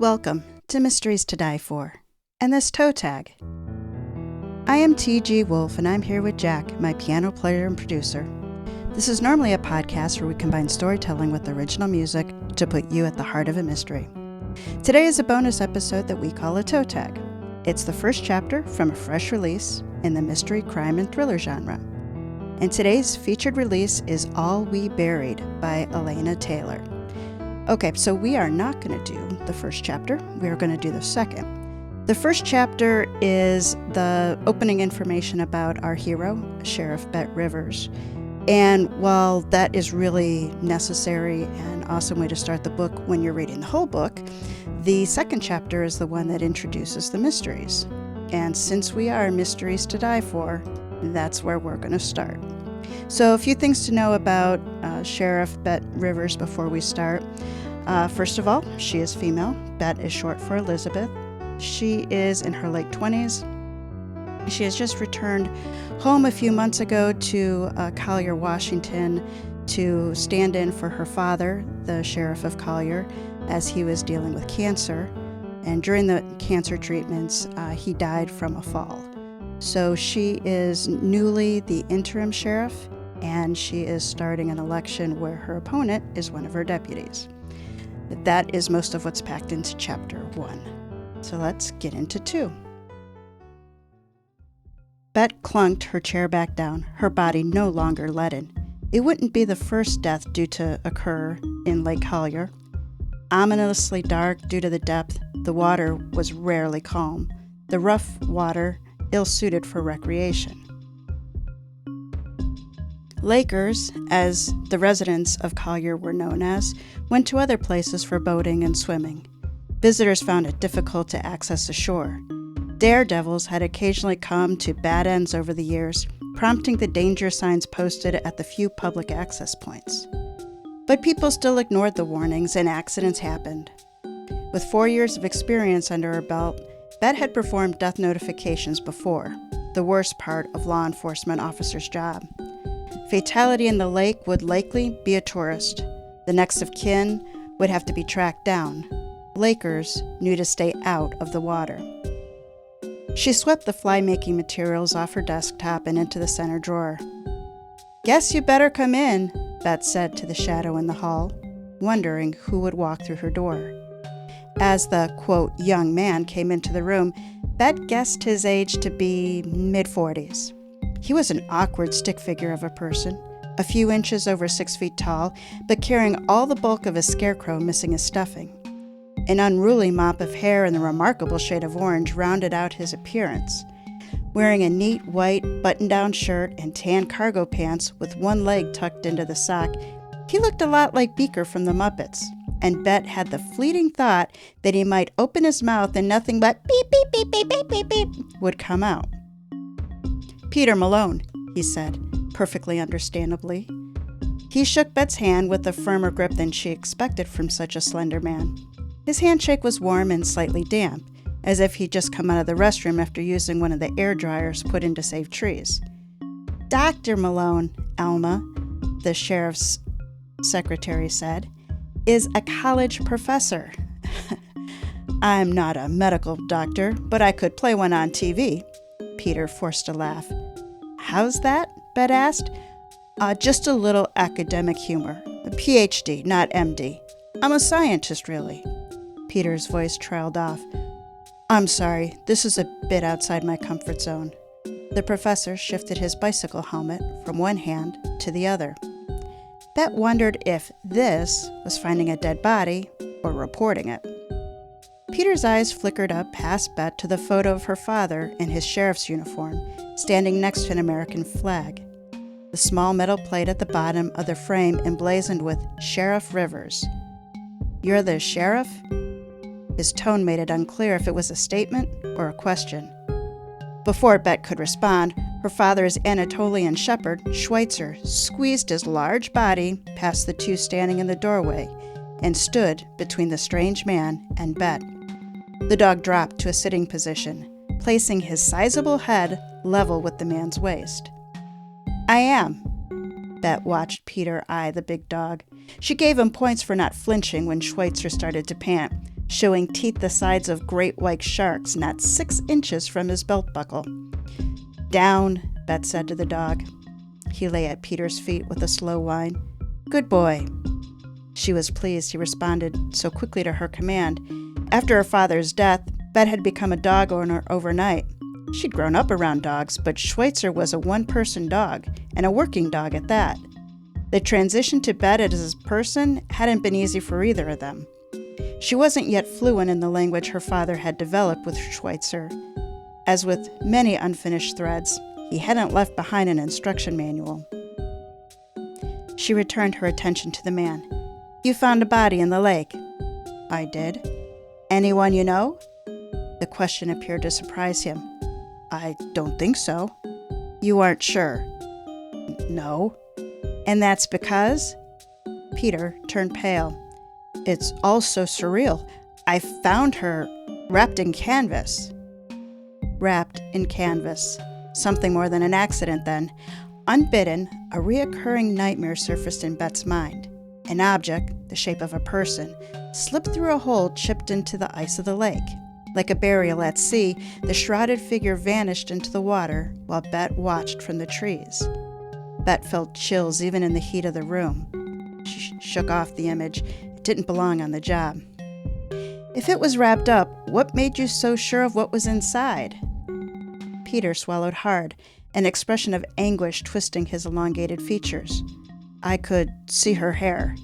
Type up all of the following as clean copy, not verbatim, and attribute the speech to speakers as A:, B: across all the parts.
A: Welcome to Mysteries to Die For, and this toe tag. I am TG Wolff, and I'm here with Jack, my piano player and producer. This is normally a podcast where we combine storytelling with original music to put you at the heart of a mystery. Today is a bonus episode that we call a toe tag. It's the first chapter from a fresh release in the mystery, crime, and thriller genre. And today's featured release is All We Buried by Elena Taylor. Okay, so we are not going to do the first chapter. We are going to do the second. The first chapter is the opening information about our hero, Sheriff Bet Rivers. And while that is really necessary and awesome way to start the book when you're reading the whole book, the second chapter is the one that introduces the mysteries. And since we are Mysteries to Die For, that's where we're going to start. So a few things to know about Sheriff Bet Rivers before we start. First of all, she is female. Bet is short for Elizabeth. She is in her late 20s. She has just returned home a few months ago to Collier, Washington, to stand in for her father, the Sheriff of Collier, as he was dealing with cancer. And during the cancer treatments, he died from a fall. So she is newly the interim sheriff, and she is starting an election where her opponent is one of her deputies. That is most of what's packed into chapter 1. So let's get into 2. Bet clunked her chair back down, her body no longer leaden. It wouldn't be the first death due to occur in Lake Collier. Ominously dark due to the depth, the water was rarely calm, the rough water ill-suited for recreation. Lakers, as the residents of Collier were known as, went to other places for boating and swimming. Visitors found it difficult to access the shore. Daredevils had occasionally come to bad ends over the years, prompting the danger signs posted at the few public access points. But people still ignored the warnings, and accidents happened. With 4 years of experience under her belt, Bet had performed death notifications before, the worst part of law enforcement officers' job. Fatality in the lake would likely be a tourist. The next of kin would have to be tracked down. Lakers knew to stay out of the water. She swept the fly-making materials off her desktop and into the center drawer. "Guess you better come in," Bet said to the shadow in the hall, wondering who would walk through her door. As the, quote, young man came into the room, Bet guessed his age to be mid-40s. He was an awkward stick figure of a person, a few inches over 6 feet tall, but carrying all the bulk of a scarecrow missing his stuffing. An unruly mop of hair in the remarkable shade of orange rounded out his appearance. Wearing a neat white button-down shirt and tan cargo pants with one leg tucked into the sock, he looked a lot like Beaker from the Muppets, and Bet had the fleeting thought that he might open his mouth and nothing but beep, beep, beep, beep, beep, beep, beep would come out. "Peter Malone," he said, perfectly understandably. He shook Bet's hand with a firmer grip than she expected from such a slender man. His handshake was warm and slightly damp, as if he'd just come out of the restroom after using one of the air dryers put in to save trees. "Dr. Malone, Alma," the sheriff's secretary said, "is a college professor." "I'm not a medical doctor, but I could play one on TV." Peter forced a laugh. "How's that?" Bet asked. Just a little academic humor. A PhD, not MD. I'm a scientist, really." Peter's voice trailed off. "I'm sorry, this is a bit outside my comfort zone." The professor shifted his bicycle helmet from one hand to the other. Bet wondered if this was finding a dead body or reporting it. Peter's eyes flickered up past Bet to the photo of her father in his sheriff's uniform, standing next to an American flag. The small metal plate at the bottom of the frame emblazoned with Sheriff Rivers. "You're the sheriff?" His tone made it unclear if it was a statement or a question. Before Bet could respond, her father's Anatolian shepherd, Schweitzer, squeezed his large body past the two standing in the doorway and stood between the strange man and Bet. The dog dropped to a sitting position, placing his sizable head level with the man's waist. "I am." Bet watched Peter eye the big dog. She gave him points for not flinching when Schweitzer started to pant. showing teeth the size of great white sharks not 6 inches from his belt buckle. "Down," Bet said to the dog. He lay at Peter's feet with a slow whine. "Good boy." She was pleased he responded so quickly to her command. After her father's death, Bet had become a dog owner overnight. She'd grown up around dogs, but Schweitzer was a one-person dog, and a working dog at that. The transition to Bet as a person hadn't been easy for either of them. She wasn't yet fluent in the language her father had developed with Schweitzer. As with many unfinished threads, he hadn't left behind an instruction manual. She returned her attention to the man. "You found a body in the lake." "I did." "Anyone you know?" The question appeared to surprise him. "I don't think so." "You aren't sure?" "No." "And that's because?" Peter turned pale. "It's all so surreal. I found her wrapped in canvas." Wrapped in canvas. Something more than an accident, then. Unbidden, a reoccurring nightmare surfaced in Bet's mind. An object, the shape of a person, slipped through a hole chipped into the ice of the lake. Like a burial at sea, the shrouded figure vanished into the water while Bet watched from the trees. Bet felt chills even in the heat of the room. She shook off the image. It didn't belong on the job. "If it was wrapped up, what made you so sure of what was inside?" Peter swallowed hard, an expression of anguish twisting his elongated features. "I could see her hair."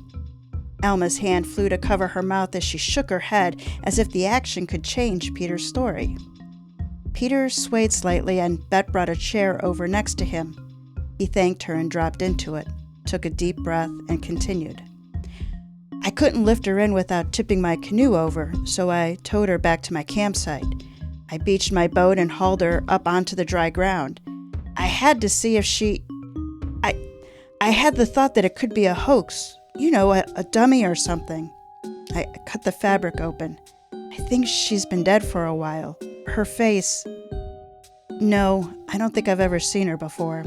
A: Alma's hand flew to cover her mouth as she shook her head, as if the action could change Peter's story. Peter swayed slightly, and Bet brought a chair over next to him. He thanked her and dropped into it, took a deep breath, and continued. "I couldn't lift her in without tipping my canoe over, so I towed her back to my campsite. I beached my boat and hauled her up onto the dry ground. I had to see if she... I had the thought that it could be a hoax, a dummy or something. I cut the fabric open. I think she's been dead for a while. Her face... No, I don't think I've ever seen her before."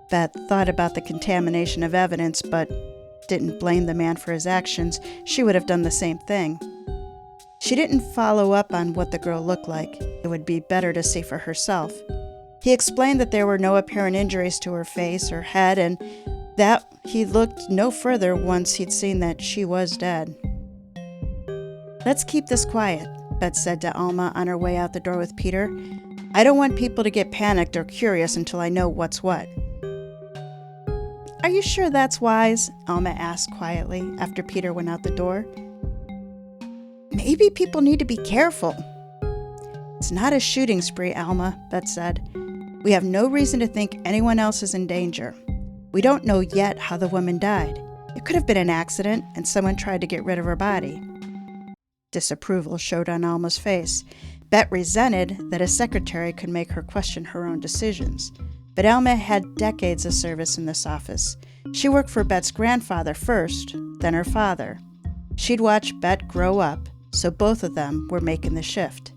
A: Beth thought about the contamination of evidence, but didn't blame the man for his actions. She would have done the same thing. She didn't follow up on what the girl looked like. It would be better to see for herself. He explained that there were no apparent injuries to her face or head, and that he looked no further once he'd seen that she was dead. "Let's keep this quiet," Bet said to Alma on her way out the door with Peter. "I don't want people to get panicked or curious until I know what's what." "Are you sure that's wise?" Alma asked quietly after Peter went out the door. "Maybe people need to be careful." "It's not a shooting spree, Alma," Bet said. "We have no reason to think anyone else is in danger. We don't know yet how the woman died. It could have been an accident and someone tried to get rid of her body." Disapproval showed on Alma's face. Bet resented that a secretary could make her question her own decisions. But Alma had decades of service in this office. She worked for Bet's grandfather first, then her father. She'd watched Bet grow up, so both of them were making the shift.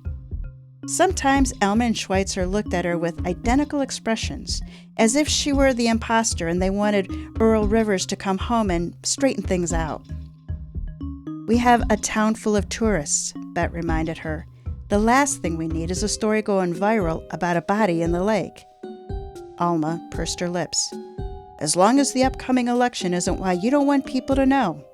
A: Sometimes Alma and Schweitzer looked at her with identical expressions, as if she were the imposter and they wanted Earl Rivers to come home and straighten things out. "We have a town full of tourists," Bet reminded her. "The last thing we need is a story going viral about a body in the lake." Alma pursed her lips. "As long as the upcoming election isn't why you don't want people to know."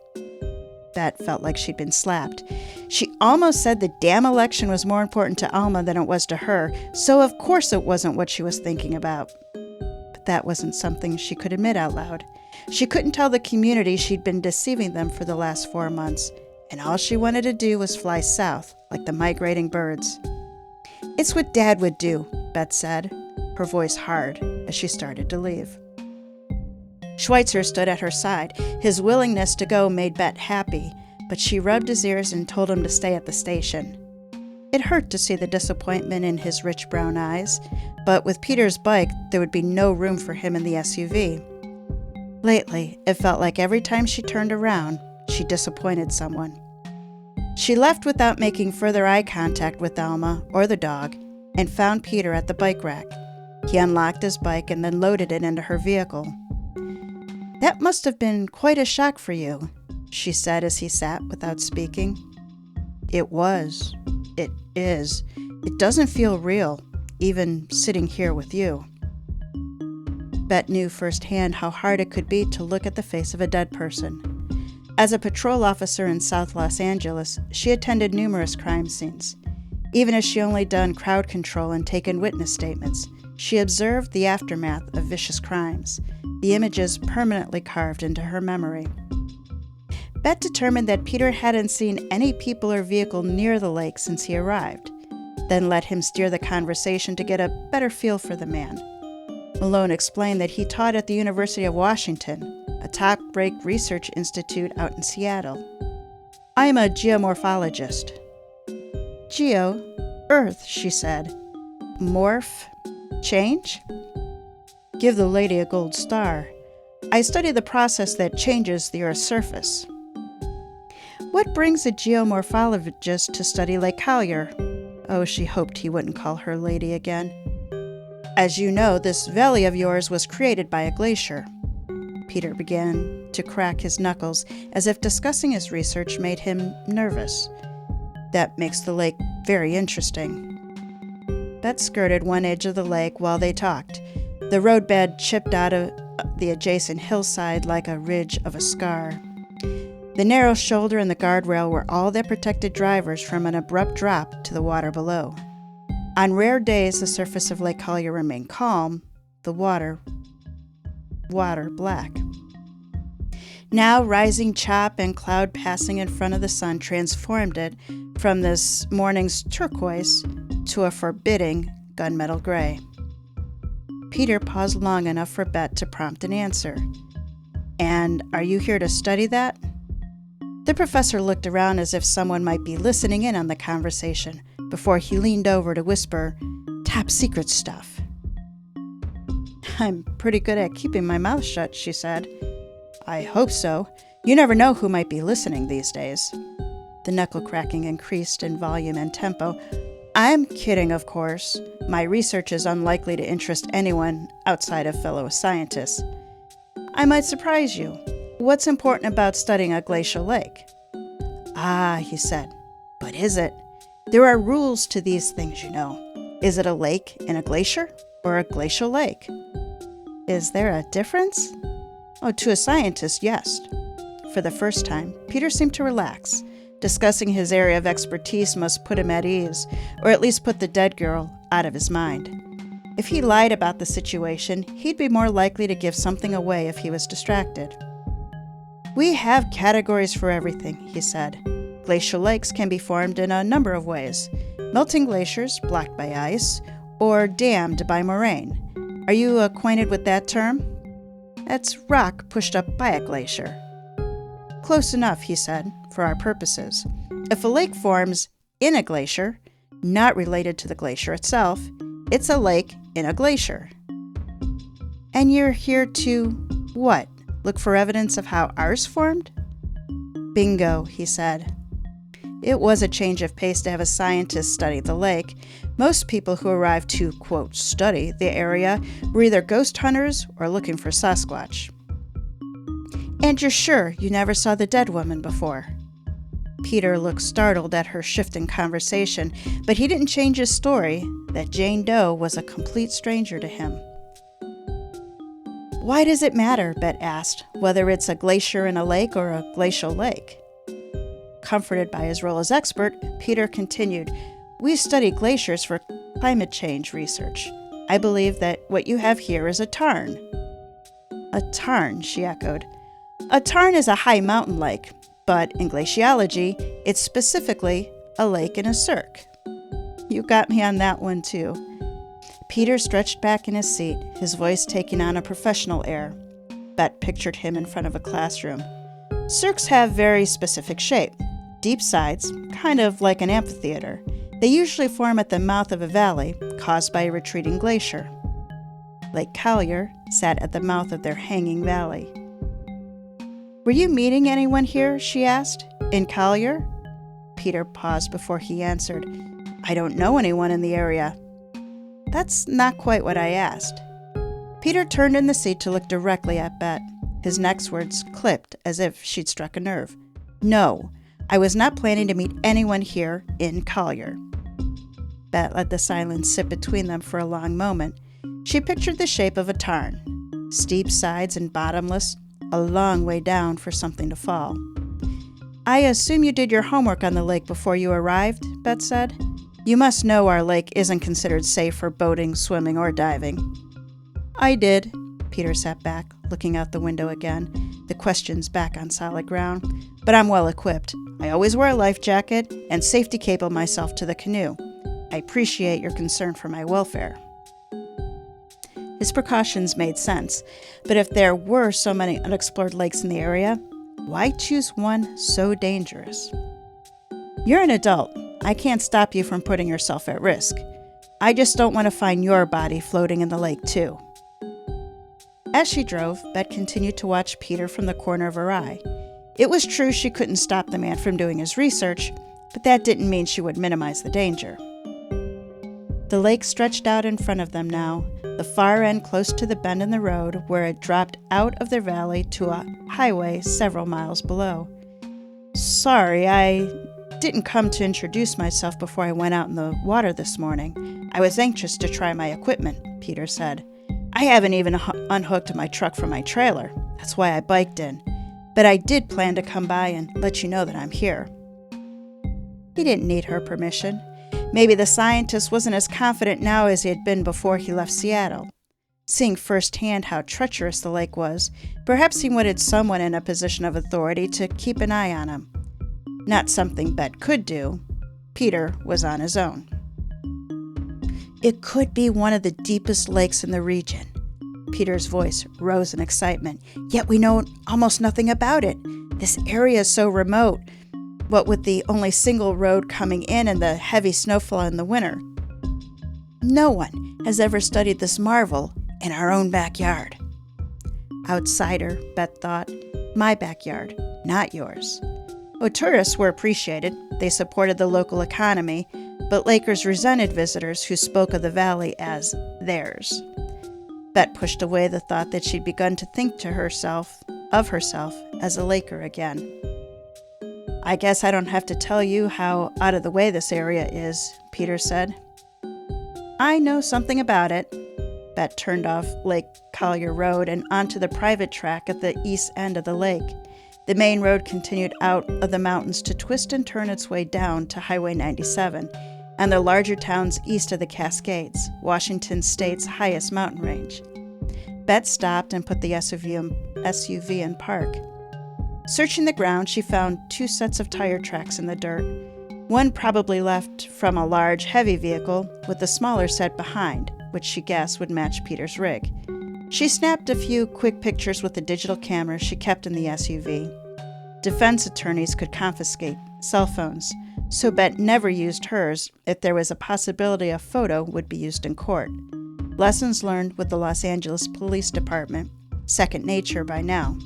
A: Bet felt like she'd been slapped. She almost said the damn election was more important to Alma than it was to her, so of course it wasn't what she was thinking about. But that wasn't something she could admit out loud. She couldn't tell the community she'd been deceiving them for the last 4 months, and all she wanted to do was fly south, like the migrating birds. "It's what Dad would do," Bet said, her voice hard as she started to leave. Schweitzer stood at her side. His willingness to go made Bet happy, but she rubbed his ears and told him to stay at the station. It hurt to see the disappointment in his rich brown eyes, but with Peter's bike, there would be no room for him in the SUV. Lately, it felt like every time she turned around, she disappointed someone. She left without making further eye contact with Alma or the dog, and found Peter at the bike rack. He unlocked his bike and then loaded it into her vehicle. "That must have been quite a shock for you," she said as he sat without speaking. It was. It is. It doesn't feel real, even sitting here with you. Bet knew firsthand how hard it could be to look at the face of a dead person. As a patrol officer in South Los Angeles, she attended numerous crime scenes. Even as she only done crowd control and taken witness statements, she observed the aftermath of vicious crimes, the images permanently carved into her memory. Bet determined that Peter hadn't seen any people or vehicle near the lake since he arrived, then let him steer the conversation to get a better feel for the man. Malone explained that he taught at the University of Washington, a top-rate research institute out in Seattle. "I am a geomorphologist." "Geo? Earth," she said. "Morph? Change?" "Give the lady a gold star. I study the process that changes the Earth's surface." "What brings a geomorphologist to study Lake Collier?" Oh, she hoped he wouldn't call her lady again. "As you know, this valley of yours was created by a glacier." Peter began to crack his knuckles, as if discussing his research made him nervous. "That makes the lake very interesting." Bet skirted one edge of the lake while they talked. The roadbed chipped out of the adjacent hillside like a ridge of a scar. The narrow shoulder and the guardrail were all that protected drivers from an abrupt drop to the water below. On rare days, the surface of Lake Collier remained calm, the water black. Now, rising chop and cloud passing in front of the sun transformed it from this morning's turquoise to a forbidding gunmetal gray. Peter paused long enough for Bet to prompt an answer. "And are you here to study that?" The professor looked around as if someone might be listening in on the conversation before he leaned over to whisper, "Top secret stuff." "I'm pretty good at keeping my mouth shut," she said. "I hope so. You never know who might be listening these days." The knuckle cracking increased in volume and tempo. "I'm kidding, of course. My research is unlikely to interest anyone outside of fellow scientists. I might surprise you. What's important about studying a glacial lake?" "Ah," he said. "But is it? There are rules to these things, you know. Is it a lake in a glacier or a glacial lake?" "Is there a difference?" "Oh, to a scientist, yes." For the first time, Peter seemed to relax. Discussing his area of expertise must put him at ease, or at least put the dead girl out of his mind. If he lied about the situation, he'd be more likely to give something away if he was distracted. "We have categories for everything," he said. "Glacial lakes can be formed in a number of ways. Melting glaciers, blocked by ice, or dammed by moraine. Are you acquainted with that term?" "That's rock pushed up by a glacier." "Close enough," he said, "for our purposes. If a lake forms in a glacier, not related to the glacier itself, it's a lake in a glacier." "And you're here to, what? Look for evidence of how ours formed?" "Bingo," he said. It was a change of pace to have a scientist study the lake. Most people who arrived to, quote, study the area were either ghost hunters or looking for Sasquatch. "And you're sure you never saw the dead woman before?" Peter looked startled at her shift in conversation, but he didn't change his story that Jane Doe was a complete stranger to him. "Why does it matter," Bet asked, "whether it's a glacier in a lake or a glacial lake?" Comforted by his role as expert, Peter continued, "We study glaciers for climate change research. I believe that what you have here is a tarn." "A tarn," she echoed. "A tarn is a high mountain lake, but in glaciology, it's specifically a lake in a cirque." "You got me on that one, too." Peter stretched back in his seat, his voice taking on a professional air. Bet pictured him in front of a classroom. "Cirques have very specific shape. Deep sides, kind of like an amphitheater. They usually form at the mouth of a valley caused by a retreating glacier. Lake Collier sat at the mouth of their hanging valley." "Were you meeting anyone here?" she asked. "In Collier?" Peter paused before he answered. "I don't know anyone in the area." "That's not quite what I asked." Peter turned in the seat to look directly at Bet. His next words clipped as if she'd struck a nerve. "No, I was not planning to meet anyone here in Collier. Bet let the silence sit between them for a long moment. She pictured the shape of a tarn. Steep sides and bottomless, a long way down for something to fall. I assume you did your homework on the lake before you arrived, Bet said. You must know our lake isn't considered safe for boating, swimming, or diving. I did. Peter sat back, looking out the window again, the questions back on solid ground. But I'm well equipped. I always wear a life jacket and safety cable myself to the canoe. I appreciate your concern for my welfare. His precautions made sense, but if there were so many unexplored lakes in the area, why choose one so dangerous? You're an adult. I can't stop you from putting yourself at risk. I just don't want to find your body floating in the lake, too. As she drove, Bet continued to watch Peter from the corner of her eye. It was true she couldn't stop the man from doing his research, but that didn't mean she would minimize the danger. The lake stretched out in front of them now, the far end close to the bend in the road where it dropped out of the valley to a highway several miles below. Sorry, I didn't come to introduce myself before I went out in the water this morning. I was anxious to try my equipment, Peter said. I haven't even unhooked my truck from my trailer. That's why I biked in. But I did plan to come by and let you know that I'm here. He didn't need her permission. Maybe the scientist wasn't as confident now as he had been before he left Seattle. Seeing firsthand how treacherous the lake was, perhaps he wanted someone in a position of authority to keep an eye on him. Not something Bet could do. Peter was on his own. It could be one of the deepest lakes in the region. Peter's voice rose in excitement. Yet we know almost nothing about it. This area is so remote, what with the only single road coming in and the heavy snowfall in the winter. No one has ever studied this marvel in our own backyard. Outsider, Bet thought. My backyard, not yours. Tourists were appreciated. They supported the local economy, but Lakers resented visitors who spoke of the valley as theirs. Bet pushed away the thought that she'd begun to think of herself as a Laker again. I guess I don't have to tell you how out of the way this area is, Peter said. I know something about it. Bet turned off Lake Collier Road and onto the private track at the east end of the lake. The main road continued out of the mountains to twist and turn its way down to Highway 97 and the larger towns east of the Cascades, Washington State's highest mountain range. Bet stopped and put the SUV in park. Searching the ground, she found 2 sets of tire tracks in the dirt. One probably left from a large, heavy vehicle, with the smaller set behind, which she guessed would match Peter's rig. She snapped a few quick pictures with the digital camera she kept in the SUV. Defense attorneys could confiscate cell phones, so Bet never used hers if there was a possibility a photo would be used in court. Lessons learned with the Los Angeles Police Department, second nature by now.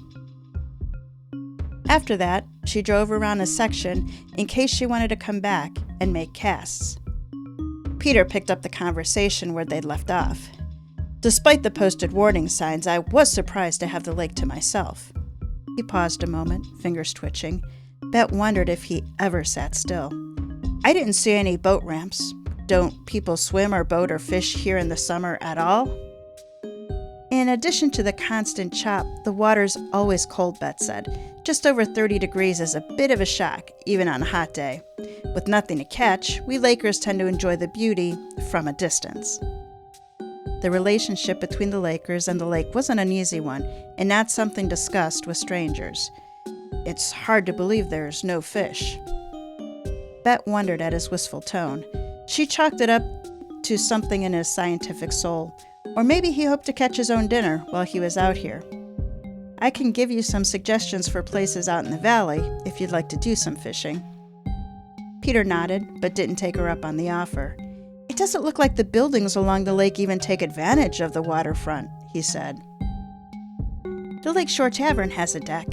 A: After that, she drove around a section in case she wanted to come back and make casts. Peter picked up the conversation where they'd left off. Despite the posted warning signs, I was surprised to have the lake to myself. He paused a moment, fingers twitching. Bet wondered if he ever sat still. I didn't see any boat ramps. Don't people swim or boat or fish here in the summer at all? In addition to the constant chop, the water's always cold, Bet said. Just over 30 degrees is a bit of a shock, even on a hot day. With nothing to catch, we Lakers tend to enjoy the beauty from a distance. The relationship between the Lakers and the lake wasn't an easy one, and not something discussed with strangers. It's hard to believe there's no fish. Bet wondered at his wistful tone. She chalked it up to something in his scientific soul, or maybe he hoped to catch his own dinner while he was out here. I can give you some suggestions for places out in the valley if you'd like to do some fishing. Peter nodded, but didn't take her up on the offer. It doesn't look like the buildings along the lake even take advantage of the waterfront, he said. The Lakeshore Tavern has a deck.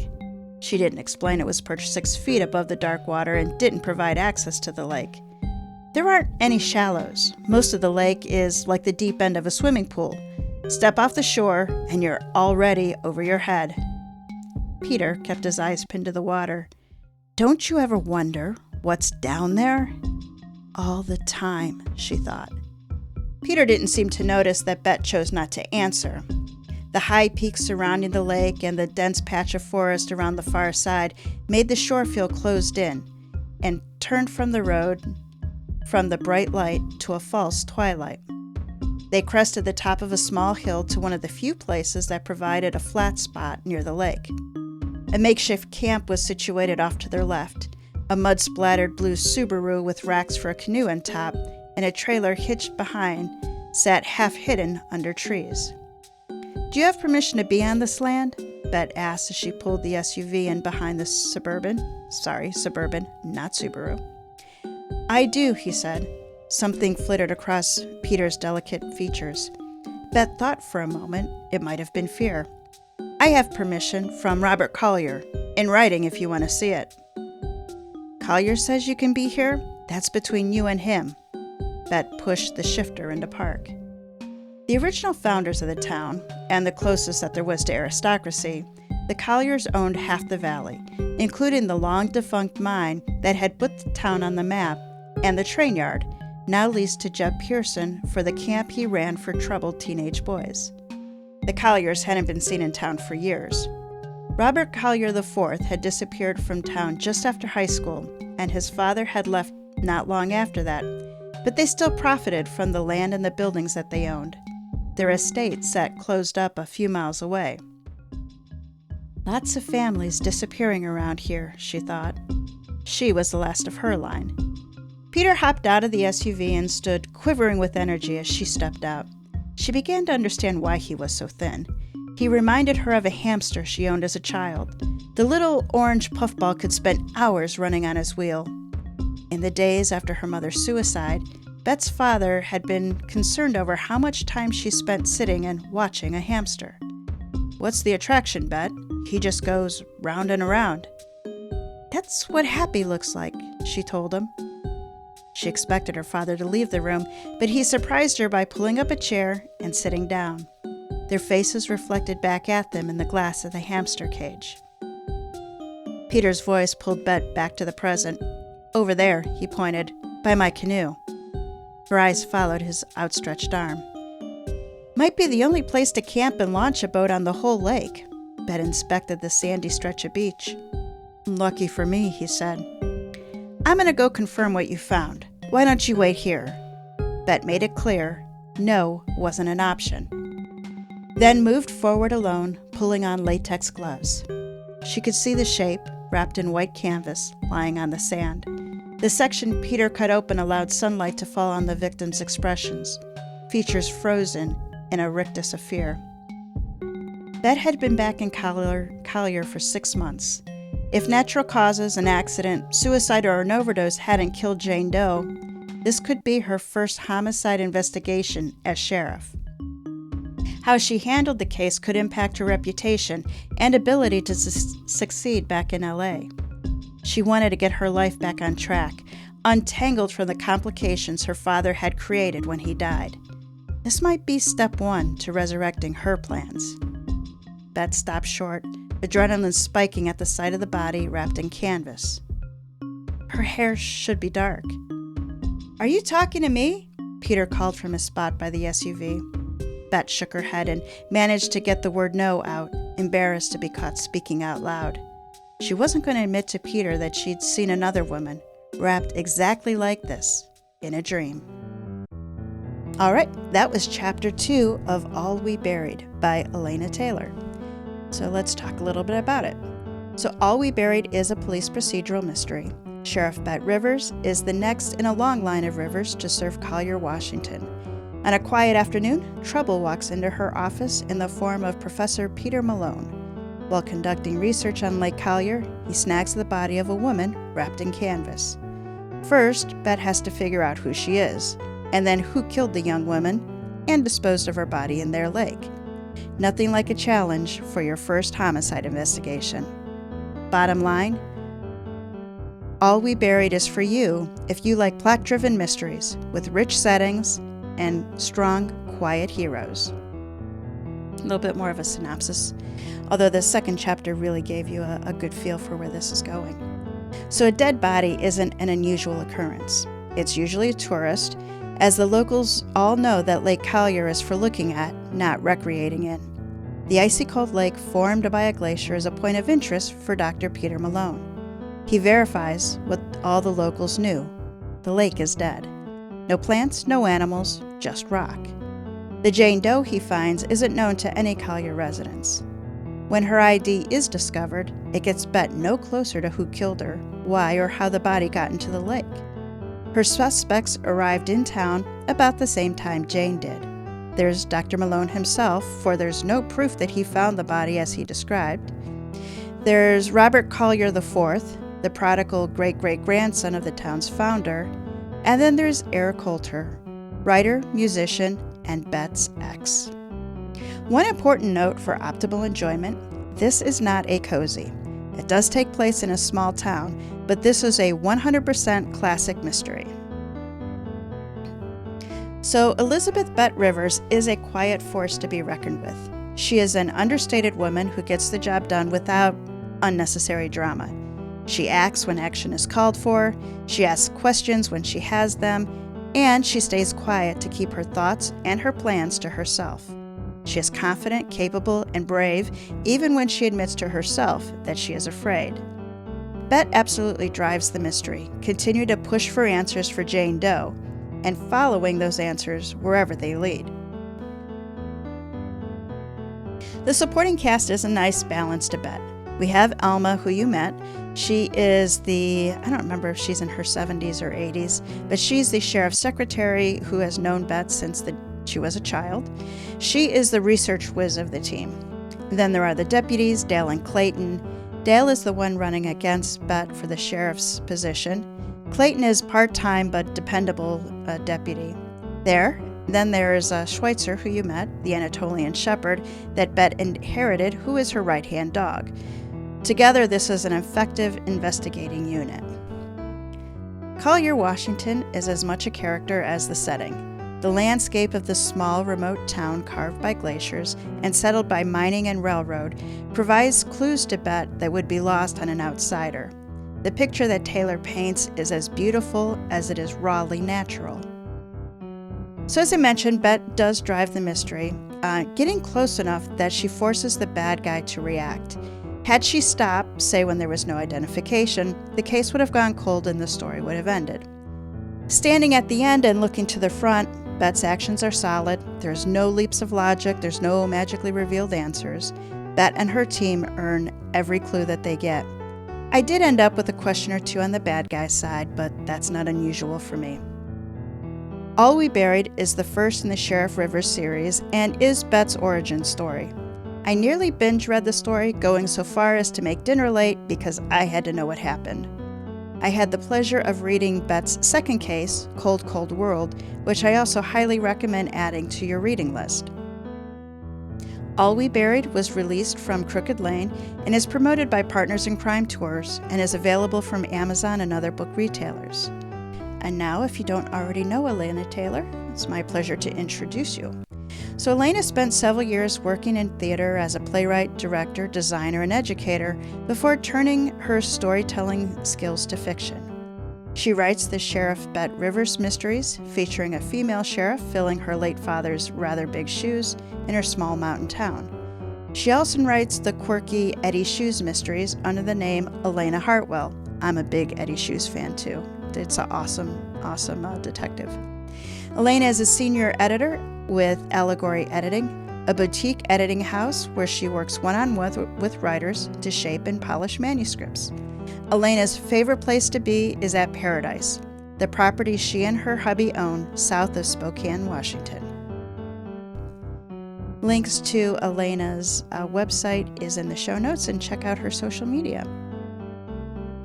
A: She didn't explain it was perched 6 feet above the dark water and didn't provide access to the lake. There aren't any shallows. Most of the lake is like the deep end of a swimming pool. Step off the shore and you're already over your head. Peter kept his eyes pinned to the water. Don't you ever wonder what's down there? All the time, she thought. Peter didn't seem to notice that Bet chose not to answer. The high peaks surrounding the lake and the dense patch of forest around the far side made the shore feel closed in and turned from the road from the bright light to a false twilight. They crested the top of a small hill to one of the few places that provided a flat spot near the lake. A makeshift camp was situated off to their left, a mud-splattered blue Subaru with racks for a canoe on top and a trailer hitched behind sat half hidden under trees. "Do you have permission to be on this land?" Bet asked as she pulled the SUV in behind the Suburban, not Subaru. "I do," he said. Something flitted across Peter's delicate features. Bet thought for a moment it might have been fear. "I have permission from Robert Collier, in writing if you want to see it." "Collier says you can be here? That's between you and him." Bet pushed the shifter into park. The original founders of the town, and the closest that there was to aristocracy, the Colliers owned half the valley, including the long-defunct mine that had put the town on the map, and the train yard, now leased to Jeb Pearson for the camp he ran for troubled teenage boys. The Colliers hadn't been seen in town for years. Robert Collier IV had disappeared from town just after high school, and his father had left not long after that, but they still profited from the land and the buildings that they owned. Their estate sat closed up a few miles away. Lots of families disappearing around here, she thought. She was the last of her line. Peter hopped out of the SUV and stood quivering with energy as she stepped out. She began to understand why he was so thin. He reminded her of a hamster she owned as a child. The little orange puffball could spend hours running on his wheel. In the days after her mother's suicide, Bet's father had been concerned over how much time she spent sitting and watching a hamster. "What's the attraction, Bet? He just goes round and around." "That's what happy looks like," she told him. She expected her father to leave the room, but he surprised her by pulling up a chair and sitting down. Their faces reflected back at them in the glass of the hamster cage. Peter's voice pulled Bet back to the present. "Over there," he pointed, "by my canoe." Her eyes followed his outstretched arm. "Might be the only place to camp and launch a boat on the whole lake." Bet inspected the sandy stretch of beach. "Lucky for me," he said. "I'm going to go confirm what you found. Why don't you wait here?" Bet made it clear no wasn't an option. Then moved forward alone, pulling on latex gloves. She could see the shape, wrapped in white canvas, lying on the sand. The section Peter cut open allowed sunlight to fall on the victim's expressions, features frozen in a rictus of fear. Bet had been back in Collier for 6 months. If natural causes, an accident, suicide, or an overdose hadn't killed Jane Doe, this could be her first homicide investigation as sheriff. How she handled the case could impact her reputation and ability to succeed back in LA. She wanted to get her life back on track, untangled from the complications her father had created when he died. This might be step one to resurrecting her plans. Bet stopped short, adrenaline spiking at the sight of the body wrapped in canvas. Her hair should be dark. "Are you talking to me?" Peter called from his spot by the SUV. Bet shook her head and managed to get the word no out, embarrassed to be caught speaking out loud. She wasn't going to admit to Peter that she'd seen another woman, wrapped exactly like this, in a dream. All right, that was Chapter 2 of All We Buried by Elena Taylor. So let's talk a little bit about it. So All We Buried is a police procedural mystery. Sheriff Bet Rivers is the next in a long line of Rivers to serve Collier, Washington. On a quiet afternoon, trouble walks into her office in the form of Professor Peter Malone. While conducting research on Lake Collier, he snags the body of a woman wrapped in canvas. First, Bet has to figure out who she is, and then who killed the young woman and disposed of her body in their lake. Nothing like a challenge for your first homicide investigation. Bottom line, All We Buried is for you if you like plot-driven mysteries with rich settings and strong, quiet heroes. A little bit more of a synopsis, although the second chapter really gave you a good feel for where this is going. So a dead body isn't an unusual occurrence. It's usually a tourist, as the locals all know that Lake Collier is for looking at, not recreating in. The icy cold lake formed by a glacier is a point of interest for Dr. Peter Malone. He verifies what all the locals knew. The lake is dead. No plants, no animals, just rock. The Jane Doe he finds isn't known to any Collier residents. When her ID is discovered, it gets bet no closer to who killed her, why, or how the body got into the lake. Her suspects arrived in town about the same time Jane did. There's Dr. Malone himself, for there's no proof that he found the body as he described. There's Robert Collier IV, the prodigal great-great-grandson of the town's founder. And then there's Eric Coulter, writer, musician, and Bet's ex. One important note for optimal enjoyment, this is not a cozy. It does take place in a small town, but this is a 100% classic mystery. So Elizabeth Bette Rivers is a quiet force to be reckoned with. She is an understated woman who gets the job done without unnecessary drama. She acts when action is called for, she asks questions when she has them, and she stays quiet to keep her thoughts and her plans to herself. She is confident, capable, and brave, even when she admits to herself that she is afraid. Bette absolutely drives the mystery, continue to push for answers for Jane Doe, and following those answers wherever they lead. The supporting cast is a nice balance to Bette. We have Alma, who you met. She is I don't remember if she's in her 70s or 80s, but she's the sheriff's secretary who has known Bette since she was a child. She is the research whiz of the team. Then there are the deputies, Dale and Clayton. Dale is the one running against Bette for the sheriff's position. Clayton is part-time but dependable deputy. Then there is Schweitzer, who you met, the Anatolian shepherd that Bette inherited, who is her right-hand dog. Together, this is an effective investigating unit. Collier, Washington is as much a character as the setting. The landscape of this small, remote town carved by glaciers and settled by mining and railroad provides clues to Bette that would be lost on an outsider. The picture that Taylor paints is as beautiful as it is rawly natural. So as I mentioned, Bette does drive the mystery, getting close enough that she forces the bad guy to react. Had she stopped, say when there was no identification, the case would have gone cold and the story would have ended. Standing at the end and looking to the front, Bette's actions are solid. There's no leaps of logic. There's no magically revealed answers. Bette and her team earn every clue that they get. I did end up with a question or two on the bad guy's side, but that's not unusual for me. All We Buried is the first in the Sheriff Rivers series and is Bette's origin story. I nearly binge-read the story, going so far as to make dinner late because I had to know what happened. I had the pleasure of reading Bette's second case, Cold, Cold World, which I also highly recommend adding to your reading list. All We Buried was released from Crooked Lane and is promoted by Partners in Crime Tours and is available from Amazon and other book retailers. And now, if you don't already know Elena Taylor, it's my pleasure to introduce you. So Elena spent several years working in theater as a playwright, director, designer, and educator before turning her storytelling skills to fiction. She writes the Sheriff Bette Rivers mysteries, featuring a female sheriff filling her late father's rather big shoes in her small mountain town. She also writes the quirky Eddie Shoes mysteries under the name Elena Hartwell. I'm a big Eddie Shoes fan too. It's an awesome detective. Elena is a senior editor with Allegory Editing, a boutique editing house where she works one-on-one with writers to shape and polish manuscripts. Elena's favorite place to be is at Paradise, the property she and her hubby own south of Spokane, Washington. Links to Elena's website is in the show notes, and check out her social media.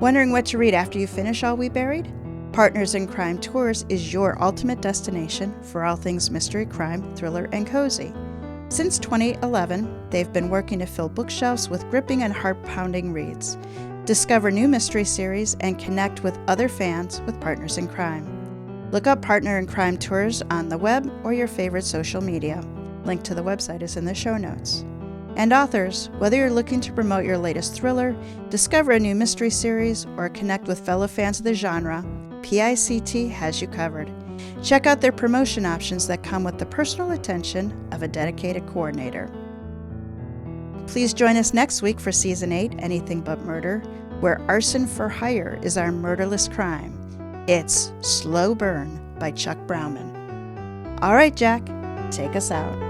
A: Wondering what to read after you finish All We Buried? Partners in Crime Tours is your ultimate destination for all things mystery, crime, thriller, and cozy. Since 2011, they've been working to fill bookshelves with gripping and heart-pounding reads. Discover new mystery series and connect with other fans with Partners in Crime. Look up Partner in Crime Tours on the web or your favorite social media. Link to the website is in the show notes. And authors, whether you're looking to promote your latest thriller, discover a new mystery series, or connect with fellow fans of the genre, PICT has you covered. Check out their promotion options that come with the personal attention of a dedicated coordinator. Please join us next week for Season 8, Anything But Murder, where arson for hire is our murderless crime. It's Slow Burn by Chuck Browman. All right, Jack, take us out.